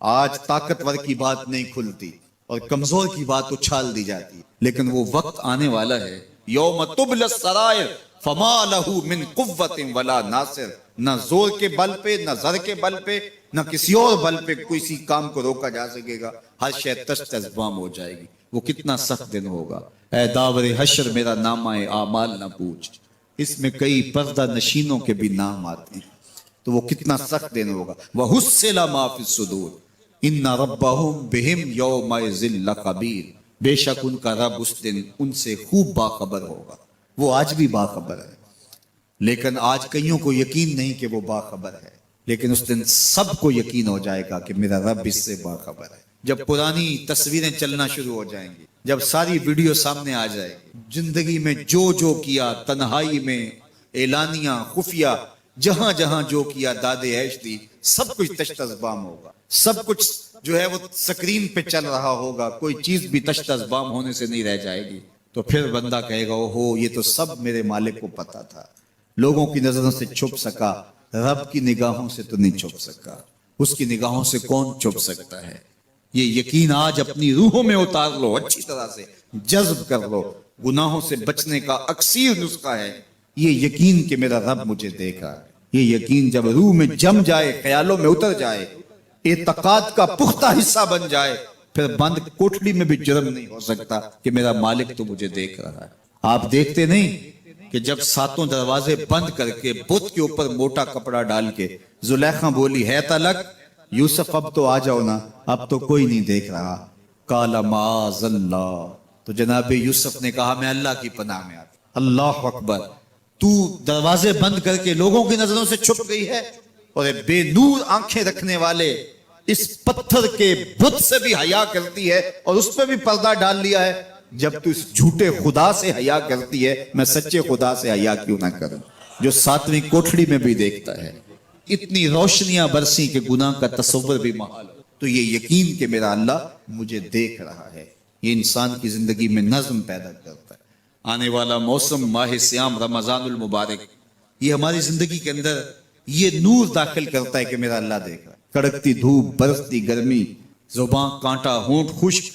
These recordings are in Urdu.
آج طاقتور کی بات نہیں کھلتی اور کمزور کی بات اچھال دی جاتی ہے، لیکن وہ وقت آنے والا ہے یوم تبل السرائر فما لہ من قوت ولا ناصر، نہ زور کے بل پہ، نہ زر کے بل پہ، نہ کسی اور بل پہ کسی کام کو روکا جا سکے گا، ہر شے تشت ازبام ہو جائے گی۔ وہ کتنا سخت دن ہوگا، اے داور حشر میرا نامہ اعمال نہ پوچھ، اس میں کئی پردہ نشینوں کے بھی نام آتے ہیں، تو وہ کتنا سخت دن ہوگا۔ وَحُصِّلَ مَا فِي الصُّدُورِ إِنَّ رَبَّهُمْ بِهِمْ يَوْمَئِذٍ لَخَبِيرٌ، بے شک ان کا رب اس دن ان سے خوب باخبر ہوگا۔ وہ آج بھی باخبر ہے، لیکن آج کئیوں کو یقین نہیں کہ وہ باخبر ہے، لیکن اس دن سب کو یقین ہو جائے گا کہ میرا رب اس سے باخبر ہے۔ جب پرانی تصویریں چلنا شروع ہو جائیں گی، جب ساری ویڈیو سامنے آ جائے گی، زندگی میں جو جو کیا، تنہائی میں، اعلانیہ، خفیہ، جہاں جہاں جو کیا، داد عیش دی، سب کچھ تشت ازبام ہوگا، سب کچھ جو ہے وہ سکرین پہ چل رہا ہوگا، کوئی چیز بھی تشت ازبام ہونے سے نہیں رہ جائے گی۔ تو پھر بندہ کہے گا اوہو یہ تو سب میرے مالک کو پتا تھا، لوگوں کی نظروں سے چھپ سکا، رب کی نگاہوں سے تو نہیں چھپ سکا، اس کی نگاہوں سے کون چھپ سکتا ہے؟ یہ یقین آج اپنی روحوں میں اتار لو، اچھی طرح سے جذب کر لو۔ گناہوں سے بچنے کا اکثیر نسخہ ہے یہ یقین کہ میرا رب مجھے دیکھ رہا ہے۔ یہ یقین جب روح میں جم جائے، خیالوں میں اتر جائے، اعتقاد کا پختہ حصہ بن جائے، پھر بند کوٹلی میں بھی جرم نہیں ہو سکتا کہ میرا مالک تو مجھے دیکھ رہا ہے۔ آپ دیکھتے نہیں کہ جب ساتوں دروازے بند کر کے بت کے اوپر موٹا کپڑا ڈال کے زلیخا بولی ہے تلک یوسف اب تو آ جاؤ نا، اب تو کوئی نہیں دیکھ رہا، قال معاذ اللہ، تو جناب یوسف نے کہا میں اللہ کی پناہ میں آتا۔ اللہ اکبر، تو دروازے بند کر کے لوگوں کی نظروں سے چھپ گئی ہے، اور بے نور آنکھیں رکھنے والے اس پتھر کے بت سے بھی حیا کرتی ہے اور اس پہ بھی پردہ ڈال لیا ہے۔ جب تو اس جھوٹے خدا سے حیا کرتی ہے، میں سچے خدا سے حیا کیوں نہ کروں جو ساتویں کوٹھڑی میں بھی دیکھتا ہے۔ اتنی روشنیاں برسی کہ گناہ کا تصور بھی محال ہو، تو یہ یقین کہ میرا اللہ مجھے دیکھ رہا ہے، یہ انسان کی زندگی میں نظم پیدا کرتا ہے۔ آنے والا موسم ماہ سیام رمضان المبارک، یہ ہماری زندگی کے اندر یہ نور داخل کرتا ہے کہ میرا اللہ دیکھ رہا ہے۔ کڑکتی دھوپ، برستی گرمی، زباں کانٹا، ہونٹ خشک،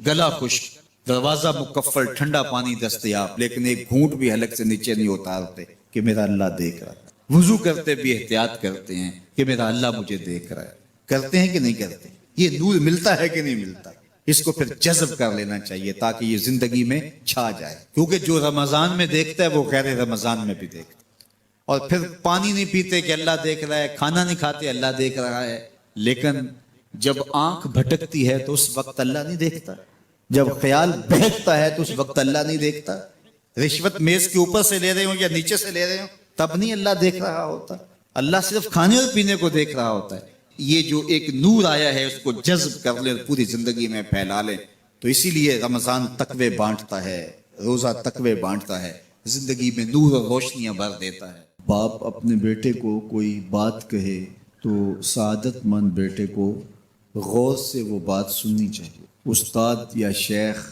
گلا خشک، دروازہ مکفل، ٹھنڈا پانی دستیاب، لیکن ایک گھونٹ بھی حلق سے نیچے نہیں اتارتے کہ میرا اللہ دیکھ رہا ہے۔ وضو کرتے بھی احتیاط کرتے ہیں کہ میرا اللہ مجھے دیکھ رہا ہے۔ کرتے ہیں کہ نہیں کرتے؟ یہ نور ملتا ہے کہ نہیں ملتا؟ اس کو پھر جذب کر لینا چاہیے تاکہ یہ زندگی میں چھا جائے، کیونکہ جو رمضان میں دیکھتا ہے وہ غیر رمضان میں بھی دیکھتا ہے۔ اور پھر پانی نہیں پیتے کہ اللہ دیکھ رہا ہے، کھانا نہیں کھاتے اللہ دیکھ رہا ہے، لیکن جب آنکھ بھٹکتی ہے تو اس وقت اللہ نہیں دیکھتا، جب خیال بہکتا ہے تو اس وقت اللہ نہیں دیکھتا۔ رشوت میز کے اوپر سے لے رہے ہوں یا نیچے سے لے رہے ہوں تب نہیں اللہ دیکھ رہا ہوتا، اللہ صرف کھانے اور پینے کو دیکھ رہا ہوتا ہے۔ یہ جو ایک نور آیا ہے اس کو جذب کر لیں، پوری زندگی میں پھیلا لیں۔ تو اسی لیے رمضان تقوی بانٹتا ہے، روزہ تقوی بانٹتا ہے، زندگی میں نور اور روشنیاں بھر دیتا ہے۔ باپ اپنے بیٹے کو کوئی بات کہے تو سعادت مند بیٹے کو غور سے وہ بات سننی چاہیے۔ استاد یا شیخ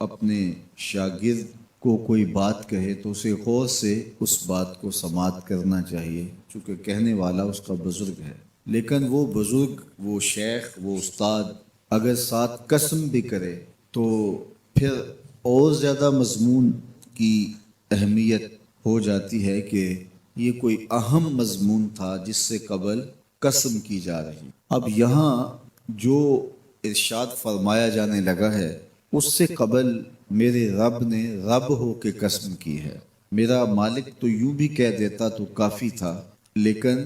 اپنے شاگرد کو کوئی بات کہے تو اسے غور سے اس بات کو سماعت کرنا چاہیے، چونکہ کہنے والا اس کا بزرگ ہے۔ لیکن وہ بزرگ، وہ شیخ، وہ استاد اگر ساتھ قسم بھی کرے تو پھر اور زیادہ مضمون کی اہمیت ہو جاتی ہے کہ یہ کوئی اہم مضمون تھا جس سے قبل قسم کی جا رہی۔ اب یہاں جو ارشاد فرمایا جانے لگا ہے اس سے قبل میرے رب نے رب ہو کے قسم کی ہے۔ میرا مالک تو یوں بھی کہہ دیتا تو کافی تھا، لیکن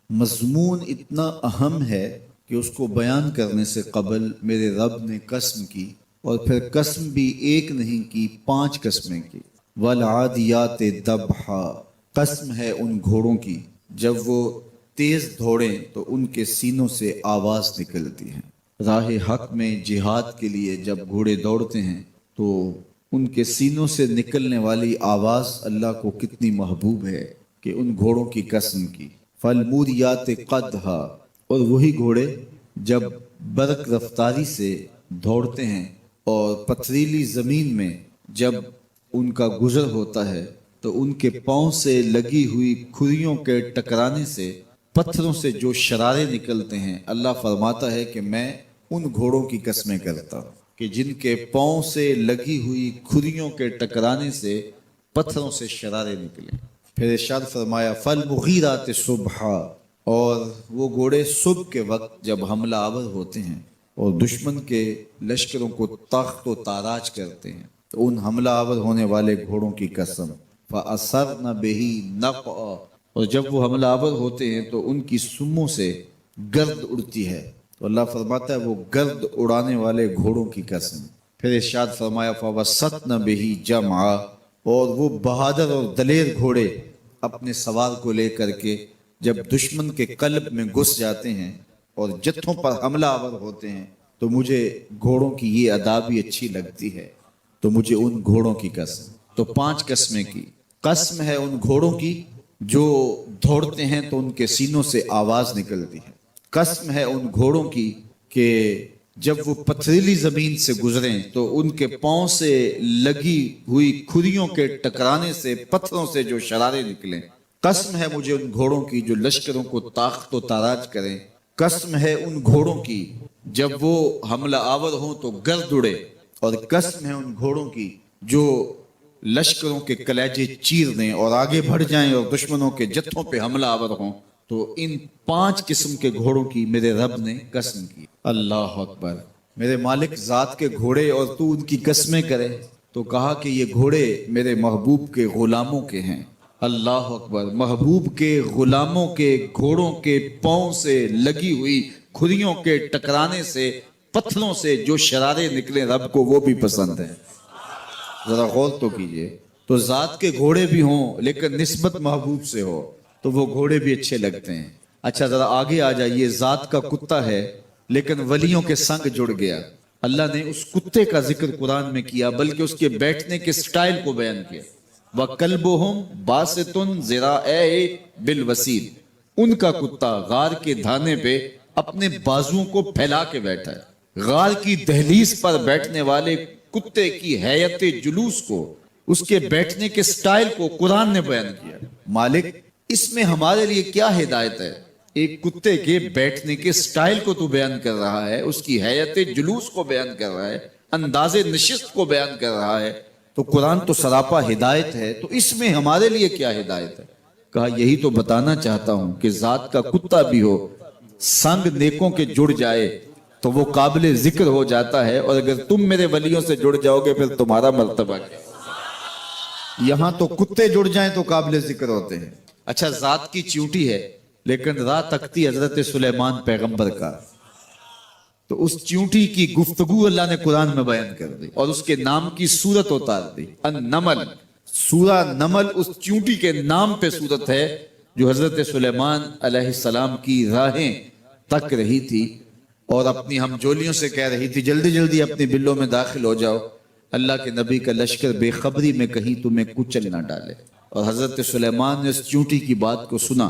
مضمون اتنا اہم ہے کہ اس کو بیان کرنے سے قبل میرے رب نے قسم کی، اور پھر قسم بھی ایک نہیں کی، 5 قسمیں کی۔ والعادیات ضبحا، قسم ہے ان گھوڑوں کی جب وہ تیز دوڑیں تو ان کے سینوں سے آواز نکلتی ہے۔ راہ حق میں جہاد کے لیے جب گھوڑے دوڑتے ہیں تو ان کے سینوں سے نکلنے والی آواز اللہ کو کتنی محبوب ہے کہ ان گھوڑوں کی قسم کی۔ فالموریات قدحا، اور وہی گھوڑے جب برق رفتاری سے دوڑتے ہیں اور پتھریلی زمین میں جب ان کا گزر ہوتا ہے تو ان کے پاؤں سے لگی ہوئی کھریوں کے ٹکرانے سے پتھروں سے جو شرارے نکلتے ہیں، اللہ فرماتا ہے کہ میں ان گھوڑوں کی قسمیں کرتا ہوں کہ جن کے پاؤں سے لگی ہوئی کھریوں کے ٹکرانے سے پتھروں سے شرارے نکلے۔ پھر ارشاد فرمایا فالمغیرات صبحا، اور وہ گھوڑے صبح کے وقت جب حملہ آور ہوتے ہیں اور دشمن کے لشکروں کو تخت و تاراج کرتے ہیں، تو ان حملہ آور ہونے والے گھوڑوں کی قسم فَأَثَرْنَ بِهِ نَقْعًا، اور جب وہ حملہ آور ہوتے ہیں تو ان کی سموں سے گرد اڑتی ہے، تو اللہ فرماتا ہے وہ گرد اڑانے والے گھوڑوں کی قسم۔ پھر ارشاد فرمایا فَوَسَّطْنَ بِهِ جَمْعًا، اور وہ بہادر اور دلیر گھوڑے اپنے سوار کو لے کر کے جب دشمن کے قلب میں گھس جاتے ہیں اور جتھوں پر حملہ آور ہوتے ہیں، تو مجھے گھوڑوں کی یہ ادا بھی اچھی لگتی ہے، تو مجھے ان گھوڑوں کی قسم۔ تو 5 قسمیں کی قسم ہے ان گھوڑوں کی جو دوڑتے ہیں تو ان کے سینوں سے آواز نکلتی ہے، قسم ہے ان گھوڑوں کی کہ جب وہ پتھریلی زمین سے گزریں تو ان کے پاؤں سے لگی ہوئی کھریوں کے ٹکرانے سے پتھروں سے جو شرارے نکلیں، قسم ہے مجھے ان گھوڑوں کی جو لشکروں کو تاخت و تاراج کریں، قسم ہے ان گھوڑوں کی جب وہ حملہ آور ہوں تو گرد اڑے، اور قسم ہے ان گھوڑوں کی جو لشکروں کے کلیجے چیر دیں اور آگے بڑھ جائیں اور دشمنوں کے جتھوں پہ حملہ آور ہوں۔ تو ان 5 قسم کے گھوڑوں کی میرے رب نے قسم کی۔ اللہ اکبر، میرے مالک ذات کے گھوڑے اور تو ان کی قسمیں کرے، تو کہا کہ یہ گھوڑے میرے محبوب کے غلاموں کے ہیں۔ اللہ اکبر، محبوب کے غلاموں کے گھوڑوں کے پاؤں سے لگی ہوئی کھریوں کے ٹکرانے سے پتھروں سے جو شرارے نکلے رب کو وہ بھی پسند ہیں۔ ذرا غور تو کیجئے، تو ذات کے گھوڑے بھی ہوں لیکن نسبت محبوب سے ہو تو وہ گھوڑے بھی اچھے لگتے ہیں۔ اچھا ذرا آگے آ جائیے، ذات کا کتا ہے لیکن ولیوں کے سنگ جڑ گیا، اللہ نے اس کتے کا ذکر قرآن میں کیا بلکہ اس کے بیٹھنے کے سٹائل کو بیان کیا۔ وَكَلْبُهُمْ بَاسِطٌ ذِرَاعَيْهِ بِالْوَسِيلِ، ان کا کتا غار کے دھانے پہ اپنے بازوؤں کو پھیلا کے بیٹھا ہے۔ غار کی دہلیز پر بیٹھنے والے کتے کی حیت جلوس کو، اس کے بیٹھنے کے سٹائل کو قرآن نے بیان کیا۔ مالک اس میں ہمارے لیے کیا ہدایت ہے؟ ایک کتے کے بیٹھنے کے سٹائل کو تو بیان کر رہا ہے، اس کی حیت جلوس کو بیان کر رہا ہے، انداز نشست کو بیان کر رہا ہے، تو قرآن تو سراپا ہدایت ہے، تو اس میں ہمارے لیے کیا ہدایت ہے؟ کہا یہی تو بتانا چاہتا ہوں کہ ذات کا کتا بھی ہو، سنگ نیکوں کے جڑ جائے تو وہ قابل ذکر ہو جاتا ہے، اور اگر تم میرے ولیوں سے جڑ جاؤ گے پھر تمہارا مرتبہ کیا؟ یہاں تو کتے جڑ جائیں تو قابل ذکر ہوتے ہیں۔ اچھا ذات کی چیونٹی ہے لیکن راہ تکتی حضرت سلیمان پیغمبر کا، تو اس چیونٹی کی گفتگو اللہ نے قرآن میں بیان کر دی اور اس کے نام کی صورت اتار دی۔ النمل، سورہ نمل اس چیونٹی کے نام پہ صورت ہے جو حضرت سلیمان علیہ السلام کی راہیں تک رہی تھی اور اپنی ہمجولیوں سے کہہ رہی تھی جلدی جلدی اپنی بلوں میں داخل ہو جاؤ، اللہ کے نبی کا لشکر بے خبری میں کہیں تمہیں کچل نہ ڈالے۔ اور حضرت سلیمان نے اس چیونٹی کی بات کو سنا،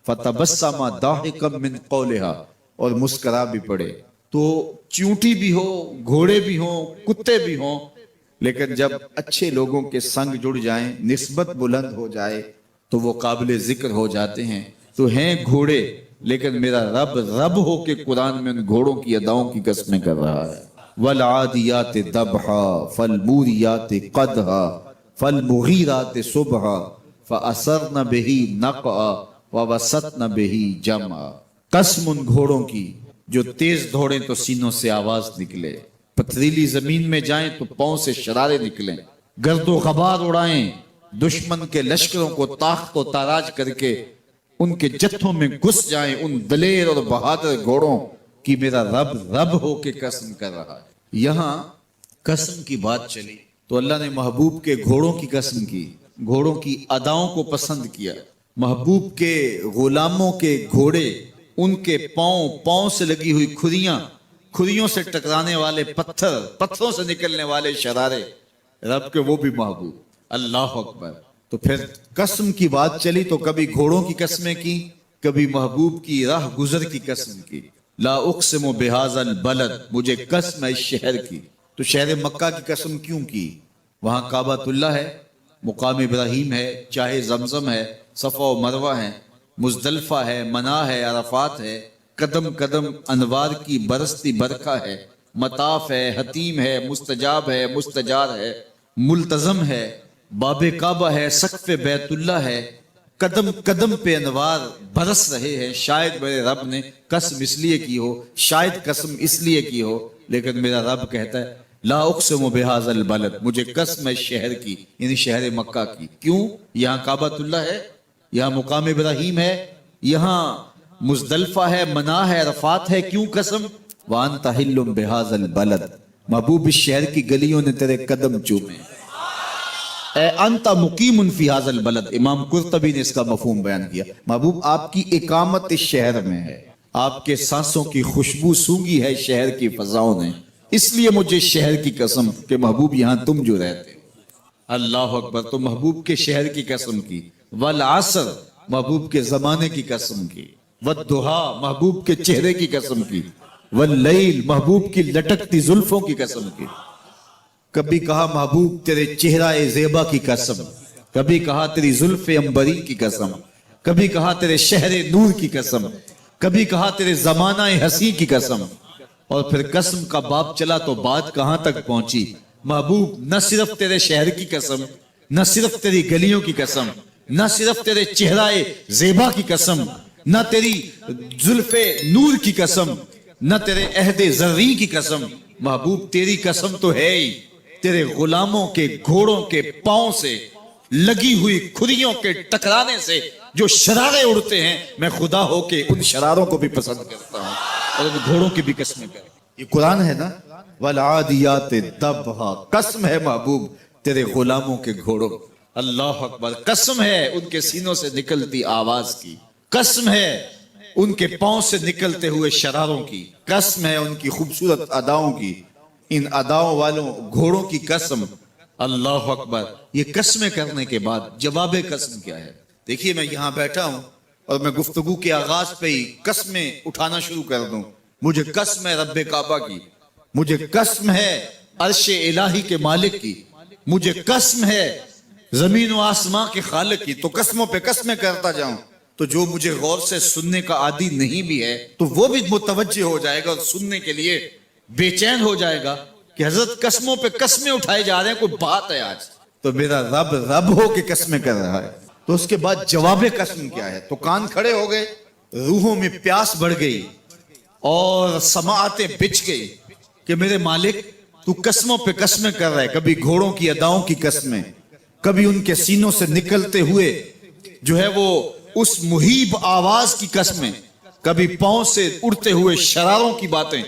فَتَبَسَّمَ ضَاحِكًا مِّن قَوْلِهَا، اور مسکرا بھی پڑے۔ تو چیونٹی بھی ہو، گھوڑے بھی ہوں، کتے بھی ہوں، لیکن جب اچھے لوگوں کے سنگ جڑ جائیں، نسبت بلند ہو جائے تو وہ قابل ذکر ہو جاتے ہیں۔ تو ہیں گھوڑے لیکن میرا رب رب ہو کے قرآن میں ان گھوڑوں کی اداؤں کی قسمیں کر رہا ہے۔ وَالْعَادِيَاتِ ضَبْحًا فَالْمُورِيَاتِ قَدْحًا فَالْمُغِيرَاتِ صُبْحًا فَأَثَرْنَ بِهِ نَقْعًا وَوَسَطْنَ بِهِ جَمْعًا، قسم ان گھوڑوں کی جو تیز دوڑیں تو سینوں سے آواز نکلے، پتھریلی زمین میں جائیں تو پاؤں سے شرارے نکلیں، گرد و غبار اڑائیں، دشمن کے لشکروں کو تاخت و تاراج کر کے ان کے جتھوں میں گھس جائیں، ان دلیر اور بہادر گھوڑوں کی میرا رب رب ہو کے قسم کر رہا ہے۔ یہاں قسم کی بات چلی تو اللہ نے محبوب کے گھوڑوں کی قسم کی، گھوڑوں کی اداؤں کو پسند کیا۔ محبوب کے غلاموں کے گھوڑے، ان کے پاؤں سے لگی ہوئی کھریوں سے ٹکرانے والے پتھر، پتھروں سے نکلنے والے شرارے، رب کے وہ بھی محبوب۔ اللہ اکبر۔ تو پھر قسم کی بات چلی تو کبھی گھوڑوں کی قسمیں کی، کبھی محبوب کی راہ گزر کی قسم کی۔ لا اقسم بہذا البلد، مجھے قسم ہے اس شہر کی۔ تو شہر مکہ کی قسم کیوں کی؟ وہاں کعبۃ اللہ ہے، مقام ابراہیم ہے، چاہے زمزم ہے، صفا و مروہ ہیں، مزدلفہ ہے، منا ہے، عرفات ہے، قدم قدم انوار کی برستی برکھا ہے، مطاف ہے، حتیم ہے، مستجاب ہے، مستجار ہے، ملتزم ہے، باب کعبہ ہے، سقف بیت اللہ ہے، قدم قدم پہ انوار برس رہے ہیں۔ شاید میرے رب نے قسم اس لیے کی ہو، شاید قسم اس لیے کی ہو، لیکن میرا رب کہتا ہے لا اقسم بہذا البلد، مجھے قسم ہے شہر کی، یعنی شہر مکہ کی۔ کیوں؟ یہاں کعبۃ اللہ ہے، یہاں مقام ابراہیم ہے، یہاں مزدلفہ ہے، منا ہے، عرفات ہے۔ کیوں قسم؟ وانت حل بہذا البلد، محبوب اس شہر کی گلیوں نے تیرے قدم چومے۔ اے انت مقیم فی ھذا البلد، امام قرطبی نے اس کا مفہوم بیان کیا، محبوب آپ کی اقامت اس شہر میں ہے، آپ کے سانسوں کی خوشبو سونگھی ہے شہر کی فضاؤں نے، اس لیے مجھے شہر کی قسم کہ محبوب یہاں تم جو رہتے ہو۔ اللہ اکبر، تو محبوب کے شہر کی قسم کی، والعصر محبوب کے زمانے کی قسم کی، والضحیٰ محبوب کے چہرے کی قسم کی، واللیل محبوب کی لٹکتی زلفوں کی قسم کی۔ کبھی کہا محبوب تیرے چہرہ زیبا کی قسم، کبھی کہا تیری زلف عنبری کی قسم، کبھی کہا تیرے شہر نور کی قسم، کبھی کہا تیرے زمانہ ہنسی کی قسم، اور پھر قسم کا باب چلا تو بات کہاں تک پہنچی؟ محبوب نہ صرف تیرے شہر کی قسم، نہ صرف تیری گلیوں کی قسم، نہ صرف تیرے چہرہ زیبا کی قسم، نہ تیری زلف نور کی قسم، نہ تیرے عہد زرعی کی قسم، محبوب تیری قسم تو ہے ہی تیرے غلاموں کے گھوڑوں کے پاؤں سے لگی ہوئی کھریوں کے ٹکرانے سے جو شرارے اڑتے ہیں، میں خدا ہو کے ان شراروں کو بھی پسند کرتا ہوں اور ان گھوڑوں کی بھی قسمیں کرتا ہوں۔ یہ قرآن ہے نا، والعادیات ضبحا، قسم ہے محبوب تیرے غلاموں کے گھوڑوں، اللہ اکبر، قسم ہے ان کے سینوں سے نکلتی آواز کی، قسم ہے ان کے پاؤں سے نکلتے ہوئے شراروں کی، قسم ہے ان کی خوبصورت اداؤں کی، ان اداؤں والوں گھوڑوں کی قسم۔ اللہ اکبر، یہ قسمیں کرنے کے بعد جواب قسم کیا ہے؟ دیکھیے میں یہاں بیٹھا ہوں اور میں گفتگو کے آغاز پہ ہی قسمیں اٹھانا شروع کر دوں، مجھے قسم ہے رب کعبہ کی، مجھے قسم ہے عرش الہی کے مالک کی، مجھے قسم ہے زمین و آسمان کے خالق کی، تو قسموں پہ قسمیں کرتا جاؤں تو جو مجھے غور سے سننے کا عادی نہیں بھی ہے تو وہ بھی متوجہ ہو جائے گا اور سننے کے لیے بے چین ہو جائے گا کہ حضرت قسموں پہ قسمیں اٹھائے جا رہے ہیں، کوئی بات ہے آج تو میرا رب رب ہو کے قسمیں کر رہا ہے۔ تو اس کے بعد جواب قسم کیا ہے؟ تو کان کھڑے ہو گئے، روحوں میں پیاس بڑھ گئی اور سماعتیں بچھ گئی کہ میرے مالک تو قسموں پہ قسمیں کر رہا ہے، کبھی گھوڑوں کی اداؤں کی قسمیں، کبھی ان کے سینوں سے نکلتے ہوئے جو ہے وہ اس مہیب آواز کی قسمیں، کبھی پاؤں سے اڑتے ہوئے شراروں کی باتیں،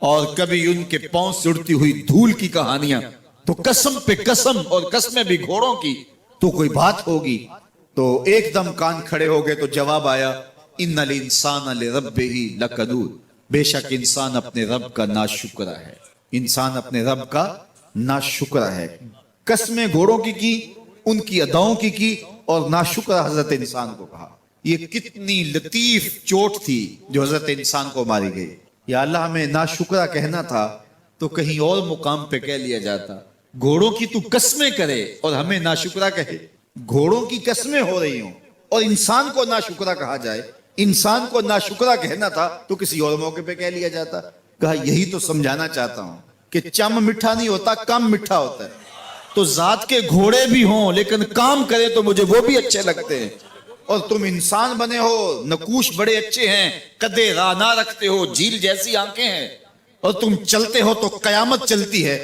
اور کبھی ان کے پاؤں سے اڑتی ہوئی دھول کی کہانیاں۔ تو قسم پہ قسم، اور قسمیں بھی گھوڑوں کی، تو کوئی بات ہوگی۔ تو ایک دم کان کھڑے ہو گئے تو جواب آیا ان الانسان لربہ لکنود، بے شک انسان اپنے رب کا ناشکرا ہے، انسان اپنے رب کا ناشکرا ہے۔ قسمیں گھوڑوں کی ان کی اداؤں کی اور ناشکرا حضرت انسان کو کہا۔ یہ کتنی لطیف چوٹ تھی جو حضرت انسان کو ماری گئی۔ یا اللہ ہمیں ناشکرا کہنا تھا تو کہیں اور مقام پہ کہہ لیا جاتا، گھوڑوں کی تو قسمیں کرے اور ہمیں ناشکرا کہے، گھوڑوں کی قسمیں ہو رہی ہوں اور انسان کو ناشکرا کہا جائے، انسان کو ناشکرا کہنا تھا تو کسی اور موقع پہ کہہ لیا جاتا۔ کہا یہی تو سمجھانا چاہتا ہوں کہ چم میٹھا نہیں ہوتا، کم میٹھا ہوتا ہے۔ تو ذات کے گھوڑے بھی ہوں لیکن کام کرے تو مجھے وہ بھی اچھے لگتے ہیں، اور تم انسان بنے ہو، نقوش بڑے اچھے ہیں، قدے رانا رکھتے ہو، جھیل جیسی آنکھیں ہیں، اور تم چلتے ہو تو قیامت چلتی ہے،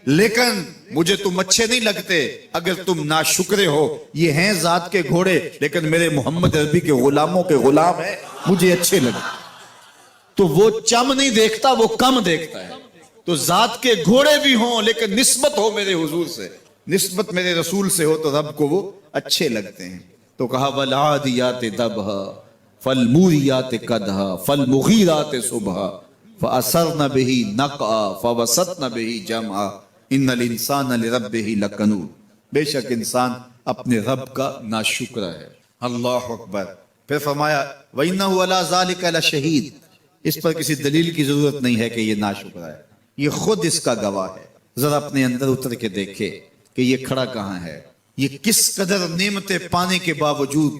لیکن مجھے تم اچھے نہیں لگتے اگر تم ناشکرے ہو۔ یہ ہیں ذات کے گھوڑے لیکن میرے محمد عربی کے غلاموں کے غلام ہیں، مجھے اچھے لگتے۔ تو وہ چم نہیں دیکھتا، وہ کم دیکھتا ہے۔ تو ذات کے گھوڑے بھی ہوں لیکن نسبت ہو میرے حضور سے، نسبت میرے رسول سے ہو تو رب کو وہ اچھے لگتے ہیں۔ تو کہا والعادیات ضبحا فالموریات قدحا فالمغیرات صبحا فأثرن به نقعا فوسطن به جمعا ان الانسان لربہ لکنود، بے شک انسان اپنے رب کا ناشکرا ہے۔ اللہ اکبر۔ پھر فرمایا وَإِنَّهُ عَلَىٰ ذَلِكَ لَشَهِيدٌ، اس پر کسی دلیل کی ضرورت نہیں ہے کہ یہ ناشکرا ہے، یہ خود اس کا گواہ ہے۔ ذرا اپنے اندر اتر کے دیکھے کہ یہ کھڑا کہاں ہے، یہ کس قدر نعمتیں پانے کے باوجود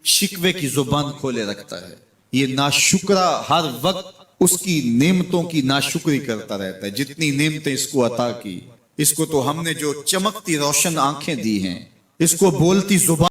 شکوے کی زبان کھولے رکھتا ہے. یہ ناشکرا ہر وقت اس کی نعمتوں کی ناشکری کرتا رہتا ہے. جتنی نعمتیں اس کو عطا کی, اس کو تو ہم نے جو چمکتی روشن آنکھیں دی ہیں, اس کو بولتی زبان